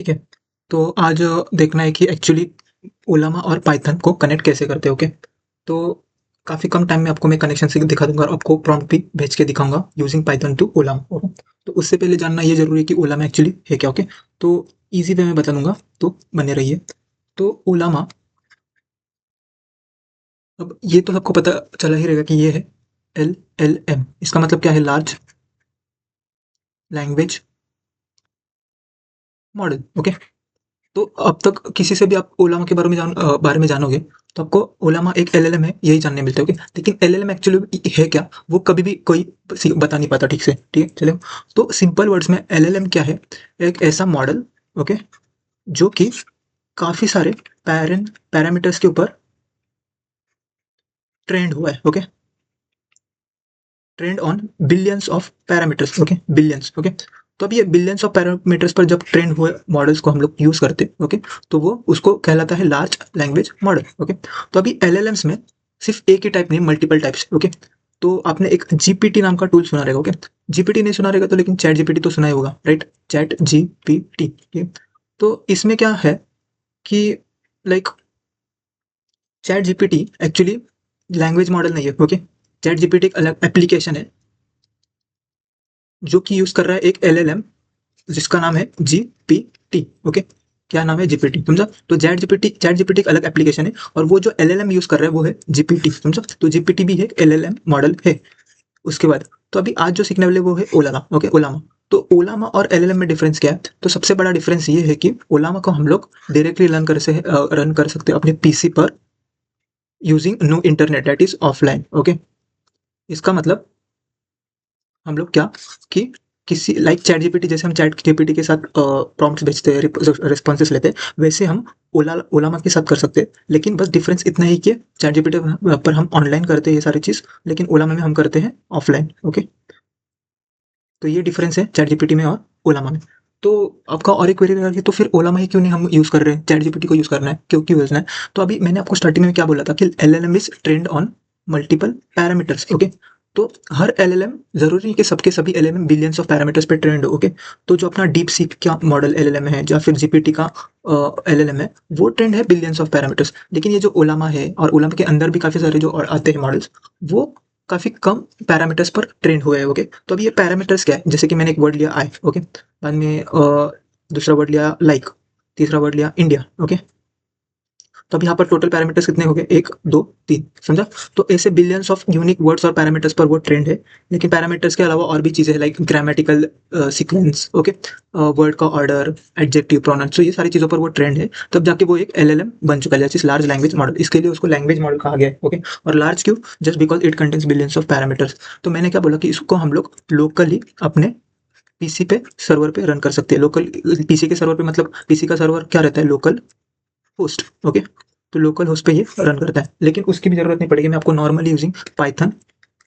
ठीक है। तो आज देखना है कि एक्चुअली ओलामा और पाइथन को कनेक्ट कैसे करते हैं, ओके? तो काफ़ी कम टाइम में आपको मैं कनेक्शन से दिखा दूँगा और आपको प्रॉम्प्ट भी भेज के दिखाऊँगा using Python to Ollama, okay? तो उससे पहले जानना ये ज़रूरी है कि ओलामा एक्चुअली है क्या, ओके? तो ईज़ी वे में बता दूँगा, तो बने रहिए। तो ओलामा, अब ये तो सबको पता चला ही रहेगा कि ये है एलएलएम। इसका मतलब क्या है? Large language model, okay? तो अब तक किसी से भी आप ओलामा के बारे में जानोगे, तो आपको ओलामा एक एलएलएम है, यही जानने मिलता है, ओके? लेकिन एलएलएम एक्चुअली है क्या, वो कभी भी कोई बता नहीं पाता ठीक से, ठीक है? चलो, तो सिंपल वर्ड्स में एलएलएम क्या है? एक ऐसा मॉडल, ओके, जो कि काफी सारे पैरामीटर्स के ऊपर ट्रेंड हुआ है, okay? Trend on billions of parameters, okay? Billions, okay? तो अब ये बिलियंस ऑफ पैरामीटर्स पर जब ट्रेंड हुए मॉडल्स को हम लोग यूज करते हैं, ओके, तो वो उसको कहलाता है लार्ज लैंग्वेज मॉडल, ओके? तो अभी एलएलएम्स में सिर्फ एक ही टाइप नहीं, मल्टीपल टाइप्स, ओके? तो आपने एक जीपीटी नाम का टूल सुना रहेगा, ओके? जीपीटी नहीं सुना रहेगा तो लेकिन चैट जीपीटी तो सुना ही होगा, राइट? Chat GPT. तो इसमें क्या है कि like chat GPT actually language model नहीं है, ओके? चैट जीपीटी एक अलग एप्लीकेशन है जो कि यूज कर रहा है एक एलएलएम जिसका नाम है जीपीटी, ओके? क्या नाम है? जीपीटी, समझा? तो चैट जीपीटी एक अलग एप्लीकेशन है और वो जो एलएलएम यूज कर रहा है वो है जीपीटी, समझा? तो जीपीटी भी एक एलएलएम मॉडल है। उसके बाद तो अभी आज जो सीखने वाले वो है ओलामा, ओके? ओलामा। तो ओलामा और एलएलएम में डिफरेंस क्या है? तो सबसे बड़ा डिफरेंस ये है कि ओलामा को हम लोग डायरेक्टली रन कर सकते हैं अपने पीसी पर using no internet, that is offline, okay? इसका मतलब हम लोग क्या कि किसी लाइक चैट जीपीटी, जैसे हम चैट जीपीटी के साथ प्रॉम्प्ट्स भेजते हैं, रिस्पॉन्सेस लेते हैं, वैसे हम ओलामा के साथ कर सकते हैं। लेकिन बस डिफरेंस इतना ही कि चैट जीपीटी पर हम ऑनलाइन करते हैं ये सारी चीज़, लेकिन ओलामा में हम करते हैं ऑफलाइन, ओके? तो ये डिफरेंस है चैट जीपीटी में और ओलामा में। तो आपका और एक क्वेरी रहेगा कि तो फिर ओलामा ही क्यों नहीं हम यूज़ कर रहे हैं, चैट जीपीटी को यूज़ करना है, क्यों यूज़ है? तो अभी मैंने आपको स्टार्टिंग में क्या बोला था कि LLM is trend on multiple parameters, okay? तो हर एलएलएम जरूरी नहीं कि सबके सभी एलएलएम बिलियंस ऑफ पैरामीटर्स पे ट्रेंड हो, ओके? तो जो अपना डीप सीक का मॉडल एलएलएम है या फिर जीपीटी का एलएलएम है, वो ट्रेंड है बिलियंस ऑफ पैरामीटर्स। लेकिन ये जो ओलामा है और ओलामा के अंदर भी काफी सारे जो और आते हैं मॉडल्स, वो काफी कम पैरामीटर्स पर ट्रेन हुए हैं, ओके? तो अब ये पैरामीटर्स क्या है? जैसे कि मैंने एक वर्ड लिया आई, ओके? बाद में दूसरा वर्ड लिया लाइक, तीसरा वर्ड लिया इंडिया, ओके? तो अब यहाँ पर टोटल पैरामीटर्स कितने हो गए? 1, 2, 3, समझा? तो ऐसे बिलियंस ऑफ यूनिक वर्ड्स और पैरामीटर्स पर वो ट्रेंड है। लेकिन पैरामीटर्स के अलावा और भी चीजें हैं like grammatical sequence, okay? Word का ऑर्डर, एडजेक्टिव, प्रोनाउन, तो ये सारी चीजों पर वो ट्रेंड है। तब जाके वो एक एलएलएम बन चुका है, जैसे लार्ज लैंग्वेज मॉडल। इसके लिए उसको लैंग्वेज मॉडल कहा गया है, ओके? और लार्ज क्यों? Just because it contains billions of parameters. तो मैंने क्या बोला कि इसको हम लोग लोकली अपने पीसी पे सर्वर पे रन कर सकते हैं। लोकल पीसी के सर्वर पे मतलब पीसी का सर्वर क्या रहता है? Local host, okay? तो लोकल होस्ट पे ये रन करता है, लेकिन उसकी भी जरूरत नहीं पड़ेगी। मैं आपको नॉर्मली यूजिंग पाइथन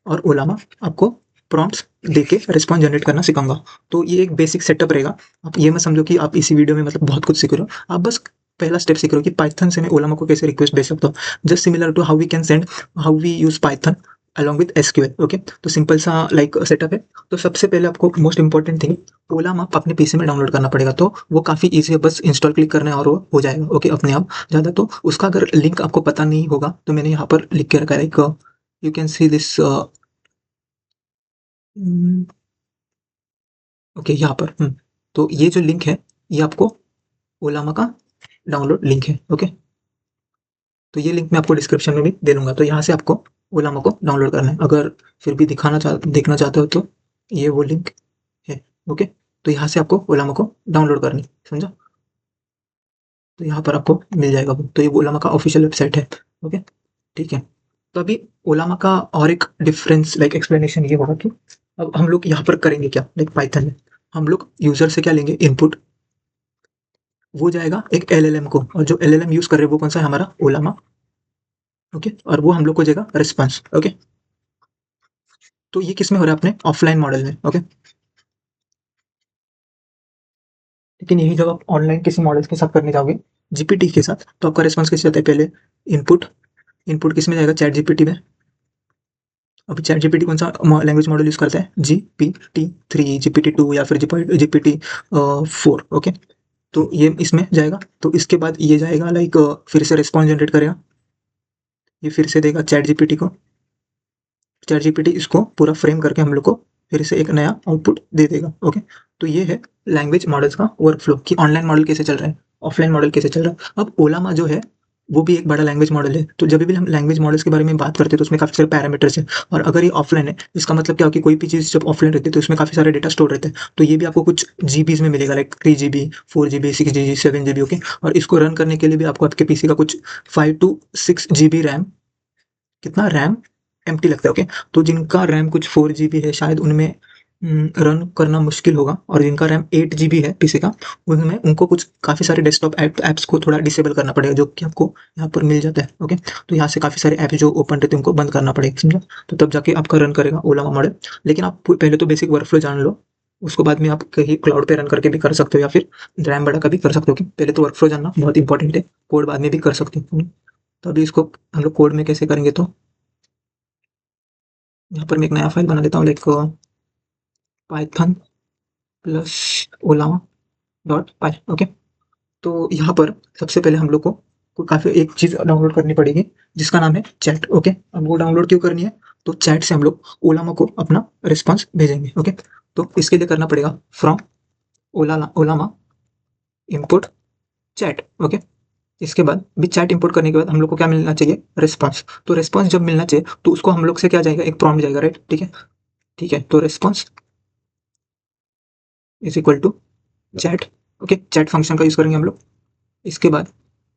और ओलामा आपको प्रॉम्प्ट्स देके रिस्पॉन्स जनरेट करना सिखाऊंगा। तो ये एक बेसिक सेटअप रहेगा। आप ये मत समझो कि आप इसी वीडियो में मतलब बहुत कुछ सीख रहे हो। आप बस पहला स्टेप सीख रहे हो कि पाइथन से मैं ओलामा को कैसे रिक्वेस्ट भेज सकता हूँ, just similar to how we can send, how we use Python along with SQL, okay? तो सिंपल सा लाइक सेटअप है। तो सबसे पहले आपको मोस्ट इंपॉर्टेंट थिंग ओलामा अपने पीसी में डाउनलोड करना पड़ेगा। तो वो काफी ईजी है, बस इंस्टॉल क्लिक करना है और वो हो जाएगा, ओके? अपने आप ज्यादा तो उसका अगर लिंक आपको पता नहीं होगा तो मैंने यहाँ पर लिख के रखा है, like you can see this, okay, यहाँ पर तो ये जो लिंक है ये आपको ओलामा का डाउनलोड लिंक है, ओके? तो ये लिंक मैं आपको डिस्क्रिप्शन में भी दे दूंगा। तो यहाँ से आपको ओलामा को डाउनलोड करना है। अगर फिर भी देखना चाहते हो तो ये वो लिंक है, ओके? तो यहाँ से आपको ओलामा को डाउनलोड करनी, समझा? तो यहाँ पर आपको मिल जाएगा वो। तो ये ओलामा का ऑफिशियल वेबसाइट है, ओके? ठीक है। तो अभी ओलामा का और एक डिफरेंस लाइक एक्सप्लेनेशन ये होगा कि अब हम लोग यहाँ पर करेंगे क्या, लाइक पाइथन में हम लोग यूजर से क्या लेंगे? इनपुट। वो जाएगा एक एलएलएम को, और जो एलएलएम यूज कर रहे हैं वो कौन सा है? हमारा ओलामा, ओके? और वो हम लोग को देगा रिस्पॉन्स, ओके? तो ये किस में हो रहा है? अपने ऑफलाइन मॉडल में, ओके? लेकिन यही जब आप ऑनलाइन किसी मॉडल के साथ करने जाओगे जीपीटी के साथ, तो आपका रिस्पॉन्स कैसे आता है? पहले इनपुट, इनपुट किस में जाएगा? चैट जीपीटी में। अभी चैट जीपीटी कौन सा लैंग्वेज मॉडल यूज करता है? जीपीटी 3, जीपीटी 2 या फिर जीपीटी 4, ओके? तो ये इसमें जाएगा। तो इसके बाद ये जाएगा लाइक फिर से रिस्पॉन्स जनरेट करेगा, ये फिर से देगा चैट जीपीटी को। चैट जीपीटी इसको पूरा फ्रेम करके हम लोग को फिर से एक नया आउटपुट दे देगा। ओके, तो ये है लैंग्वेज मॉडल्स का वर्कफ्लो कि ऑनलाइन मॉडल कैसे चल रहा है, ऑफलाइन मॉडल कैसे चल रहा है। अब ओलामा जो है वो भी एक बड़ा लैंग्वेज मॉडल है। तो जब भी हम लैंग्वेज मॉडल्स के बारे में बात करते हैं तो उसमें काफ़ी सारे पैरामीटर्स हैं, और अगर ये ऑफलाइन है इसका मतलब क्या हो कि कोई भी चीज़ जब ऑफलाइन रहती है तो उसमें काफ़ी सारे डेटा स्टोर रहते हैं। तो ये भी आपको कुछ जीबीज में मिलेगा, like 3 GB, 4 GB, 6 GB, 7 GB। Okay, और इसको रन करने के लिए भी आपको आपके पीसी का कुछ 5 to 6 GB रैम, कितना रैम एम्प्टी लगता है। ओके, तो जिनका रैम कुछ 4 GB है शायद उनमें रन करना मुश्किल होगा, और जिनका रैम 8 GB है पीसी का उनमें उनको कुछ काफ़ी सारे डेस्कटॉप ऐप्स को थोड़ा डिसेबल करना पड़ेगा, जो कि आपको यहाँ पर मिल जाता है। ओके, तो यहाँ से काफ़ी सारे ऐप्स जो ओपन रहते हैं उनको बंद करना पड़ेगा, समझा। तो तब जाके आपका रन करेगा ओलामा मॉडल। लेकिन आप पहले तो बेसिक वर्कफ्लो जान लो, उसको बाद में आप कहीं क्लाउड पे रन करके भी कर सकते हो या फिर रैम बढ़ा कर भी कर सकते हो। पहले तो वर्कफ्लो जानना बहुत इंपॉर्टेंट है, कोड बाद में भी कर सकते हो। तो अभी इसको हम लोग कोड में कैसे करेंगे, तो यहाँ पर मैं एक नया फाइल बना लेता हूँ, लाइक पाइथन प्लस ओलामा डॉट पाई। ओके, तो यहाँ पर सबसे पहले हम लोग को काफ़ी एक चीज़ डाउनलोड करनी पड़ेगी जिसका नाम है चैट। ओके, अब वो डाउनलोड क्यों करनी है, तो चैट से हम लोग ओलामा को अपना रिस्पॉन्स भेजेंगे। ओके, तो इसके लिए करना पड़ेगा फ्रॉम ओलामा इम्पोर्ट चैट। ओके, इसके बाद भी चैट इंपोर्ट करने के बाद हम लोग को क्या मिलना चाहिए, रिस्पॉन्स। तो रिस्पॉन्स जब मिलना चाहिए तो उसको हम लोग से क्या जाएगा, एक प्रॉम्प्ट जाएगा, राइट। ठीक है, ठीक है, तो response is equal to chat. Okay, chat function का यूज़ करेंगे हम लोग। इसके बाद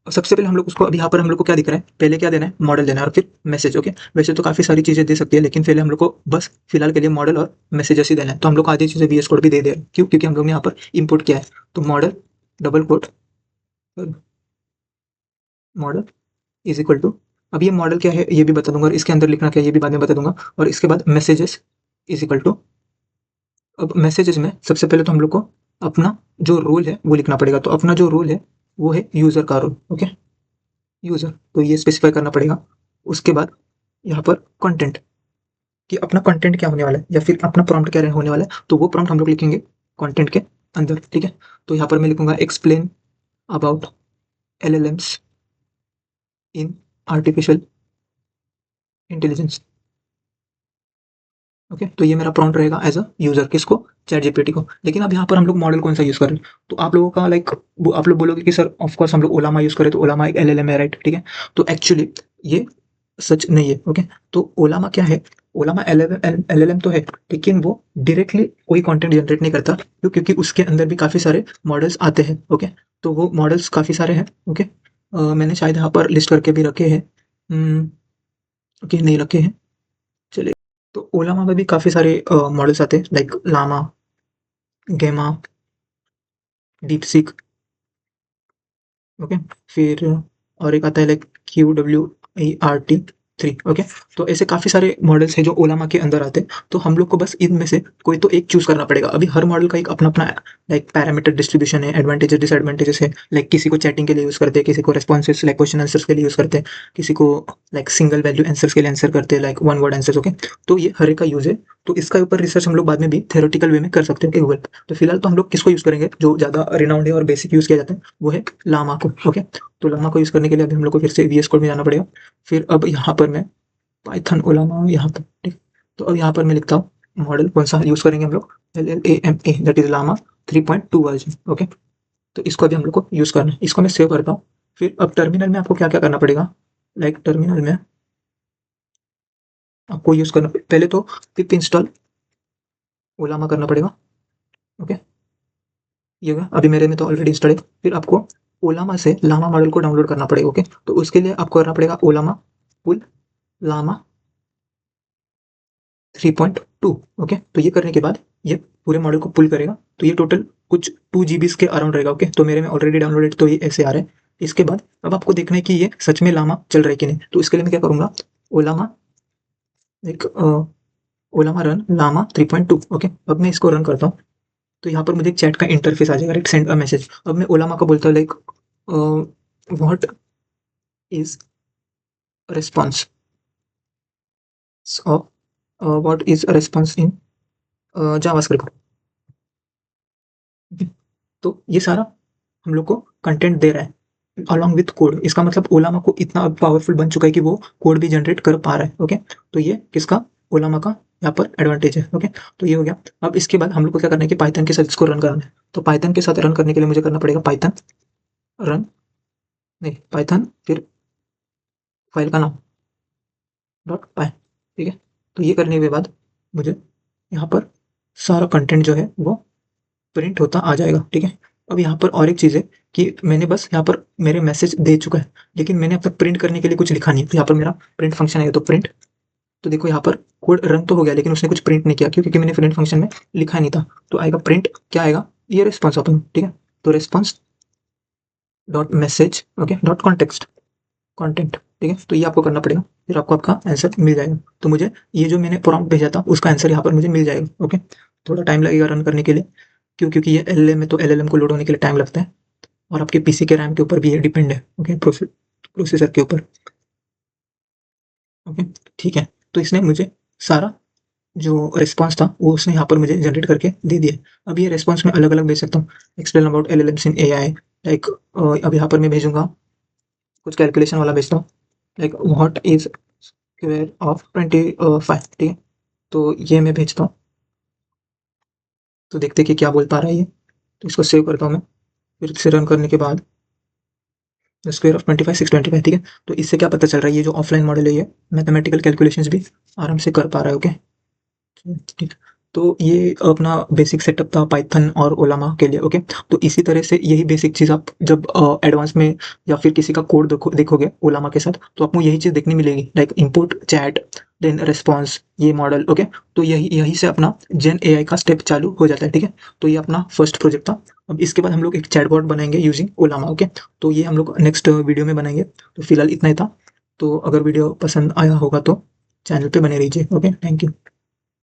सबसे पहले हम लोग उसको, अभी यहाँ पर हम लोग को क्या दिख रहा है, पहले क्या देना है, मॉडल देना है और फिर मैसेज। ओके, वैसे तो काफ़ी सारी चीज़ें दे सकती है लेकिन पहले हम लोग को बस फिलहाल के लिए मॉडल और मैसेजेस ही देना है। तो हम लोग को आधी चीज़ें वीएस कोड भी दे दे रहे हैं, क्यों, क्योंकि हम लोग ने यहाँ पर इंपोर्ट किया है। तो model double quote model is equal to, अब ये मॉडल क्या है ये भी बता दूंगा, और इसके अंदर लिखना क्या है ये भी बाद में बता दूंगा। और इसके बाद मैसेजेस इज इक्वल टू, अब मैसेजेस में सबसे पहले तो हम लोग को अपना जो रोल है वो लिखना पड़ेगा। तो अपना जो रोल है वो है यूज़र का रोल। ओके, यूज़र, तो ये स्पेसिफाई करना पड़ेगा। उसके बाद यहाँ पर कंटेंट, कि अपना कंटेंट क्या होने वाला है या फिर अपना प्रॉम्प्ट क्या होने वाला है, तो वो प्रॉम्प्ट हम लोग लिखेंगे कंटेंट के अंदर। ठीक है, तो यहाँ पर मैं लिखूंगा explain about LLMs in artificial intelligence. Okay, तो ये मेरा प्रॉम्प्ट रहेगा एज अ यूजर, किसको, चैट जीपीटी को। लेकिन अब यहाँ पर हम लोग मॉडल कौन सा यूज करें, तो आप लोगों का लाइक आप लोग बोलोगे कि सर ऑफ कोर्स हम लोग ओलामा यूज करें, तो ओलामा एक एलएलएम है, राइट। ठीक है, तो एक्चुअली ये सच नहीं है। ओके, तो ओलामा क्या है, ओलामा एलएलएम तो है लेकिन वो डायरेक्टली कोई कंटेंट जनरेट नहीं करता, क्यों, क्योंकि उसके अंदर भी काफ़ी सारे मॉडल्स आते हैं। ओके, तो वो मॉडल्स काफ़ी सारे हैं। ओके, मैंने शायद यहाँ पर लिस्ट करके भी रखे हैं, ओके नहीं रखे हैं, चलिए। तो ओलामा में भी काफ़ी सारे मॉडल्स आते हैं, लाइक लामा, गेमा, डीपसीक। ओके, फिर और एक आता है लाइक QWERT 3। ओके, तो ऐसे काफ़ी सारे मॉडल्स हैं जो ओलामा के अंदर आते हैं। तो हम लोग को बस इनमें से कोई तो एक चूज़ करना पड़ेगा। अभी हर मॉडल का एक अपना अपना लाइक पैरामीटर डिस्ट्रीब्यूशन है, एडवांटेजेस डिसएडवांटेजेस है। लाइक किसी को चैटिंग के लिए यूज़ करते हैं, किसी को रेस्पॉन्सेस लाइक क्वेश्चन आंसर्स के लिए यूज़ करते हैं, किसी को लाइक सिंगल वैल्यू आंसर्स के लिए आंसर करते हैं, like one word answers. Okay, तो ये हर एक का यूज़ है। तो इसका ऊपर रिसर्च हम लोग बाद में भी थ्योरेटिकल वे में कर सकते हैं गूगल। तो फिलहाल तो हम लोग किसको यूज़ करेंगे, जो ज़्यादा रिनाउंड है और बेसिक यूज़ किया जाता है, वो है लामा को। ओके, तो लामा को यूज़ करने के लिए अभी हम लोग को फिर से वीएस कोड में जाना पड़ेगा। फिर अब यहाँ पर मैं पाइथन ओलामा यहाँ पर, ठीक। तो अब यहाँ पर मैं लिखता हूँ मॉडल कौन सा यूज़ करेंगे हम लोग, LLAMA, that is Llama 3.2 version. Okay, तो इसको अभी हम लोग को यूज़ करना है। इसको मैं सेव करता हूँ। फिर अब टर्मिनल में आपको क्या-क्या करना पड़ेगा, लाइक टर्मिनल में आपको यूज़ करना पहले तो पिप इंस्टॉल ओलामा करना पड़ेगा। ओके, ये होगा, अभी मेरे में तो ऑलरेडी इंस्टॉल है। फिर आपको ओलामा से लामा मॉडल को डाउनलोड करना पड़ेगा। ओके, तो उसके लिए आपको करना पड़ेगा ओलामा पुल लामा 3.2। ओके, तो ये करने के बाद ये पूरे मॉडल को पुल करेगा, तो ये टोटल कुछ 2 GB के अराउंड रहेगा। ओके, तो मेरे में ऑलरेडी डाउनलोडेड, तो ये ऐसे आ रहा है। इसके बाद अब आपको देखना है कि ये सच में लामा चल रहा है कि नहीं। तो इसके लिए मैं क्या करूँगा, ओलामा एक ओलामा रन लामा 3.2। ओके, अब मैं इसको रन करता हूँ। तो यहाँ पर मुझे एक चैट का इंटरफेस आ जाएगा, राइट, सेंड अ मैसेज। अब मैं ओलामा को बोलता हूँ like what is response of what is response in JavaScript. तो ये सारा हम लोग को कंटेंट दे रहा है अलॉन्ग विथ कोड। इसका मतलब ओलामा को इतना पावरफुल बन चुका है कि वो कोड भी जनरेट कर पा रहा है। ओके, तो ये किसका, ओलामा का यहाँ पर एडवांटेज है। ओके, तो ये हो गया। अब इसके बाद हम लोग को क्या करना है कि पाइथन के साथ इसको रन करना है। तो पाइथन के साथ रन करने के लिए मुझे करना पड़ेगा पाइथन रन, नहीं पाइथन फिर फाइल का नाम डॉट पाई। ठीक है, तो ये करने के बाद मुझे यहाँ पर सारा कंटेंट जो है वो प्रिंट होता आ जाएगा। ठीक है, अब यहाँ पर और एक चीज़ है कि मैंने बस यहाँ पर मेरे मैसेज दे चुका है, लेकिन मैंने अब तक प्रिंट करने के लिए कुछ लिखा नहीं है। तो यहाँ पर मेरा प्रिंट फंक्शन आएगा, तो प्रिंट, तो देखो यहाँ पर कोड रन तो हो गया, लेकिन उसने कुछ प्रिंट नहीं किया, क्यों? क्योंकि मैंने प्रिंट फंक्शन में लिखा नहीं था। तो आएगा प्रिंट, क्या आएगा, ये रिस्पॉन्स ओपन। ठीक है, तो response dot message, okay, dot context content. ठीक है, तो ये आपको करना पड़ेगा, फिर आपको आपका आंसर मिल जाएगा। तो मुझे ये जो मैंने प्रॉम्प्ट भेजा था उसका आंसर यहाँ पर मुझे मिल जाएगा। ओके, थोड़ा टाइम लगेगा रन करने के लिए, क्यों? क्योंकि ये एलएलएम है, तो एलएलएम को लोड होने के लिए टाइम लगता है, और आपके पीसी के रैम के ऊपर भी ये डिपेंड है। ओके, प्रोसेसर के ऊपर। ओके, ठीक है, तो इसने मुझे सारा जो रिस्पॉन्स था वो उसने यहाँ पर मुझे जनरेट करके दे दिया। अब ये रिस्पॉन्स मैं अलग अलग भेज सकता हूँ। Explain about LLMs in AI, like अब यहाँ पर मैं भेजूंगा कुछ कैलकुलेशन वाला भेजता हूँ, like what is square of 25। ठीक है, तो ये मैं भेजता हूँ, तो देखते हैं कि क्या बोल पा रहा है ये। तो इसको सेव करता हूँ मैं, फिर से रन करने के बाद स्क्वायर ऑफ 25 625। ठीक है, तो इससे क्या पता चल रहा है, ये जो ऑफलाइन मॉडल है ये मैथमेटिकल कैलकुलेशंस भी आराम से कर पा रहा है। ओके, ठीक। तो ये अपना बेसिक सेटअप था पाइथन और ओलामा के लिए। ओके, तो इसी तरह से यही बेसिक चीज़ आप जब एडवांस में या फिर किसी का कोड देखोगे ओलामा के साथ, तो आपको यही चीज़ देखने मिलेगी, like input chat then response, ये मॉडल। ओके, तो यही यही से अपना जेन एआई का स्टेप चालू हो जाता है। ठीक है, तो ये अपना फर्स्ट प्रोजेक्ट था। अब इसके बाद हम लोग एक चैटबॉट बनाएंगे यूजिंग ओलामा। ओके, तो ये हम लोग नेक्स्ट वीडियो में बनाएंगे। तो फिलहाल इतना ही था। तो अगर वीडियो पसंद आया होगा तो चैनल पे बने रहिए। Okay, thank you.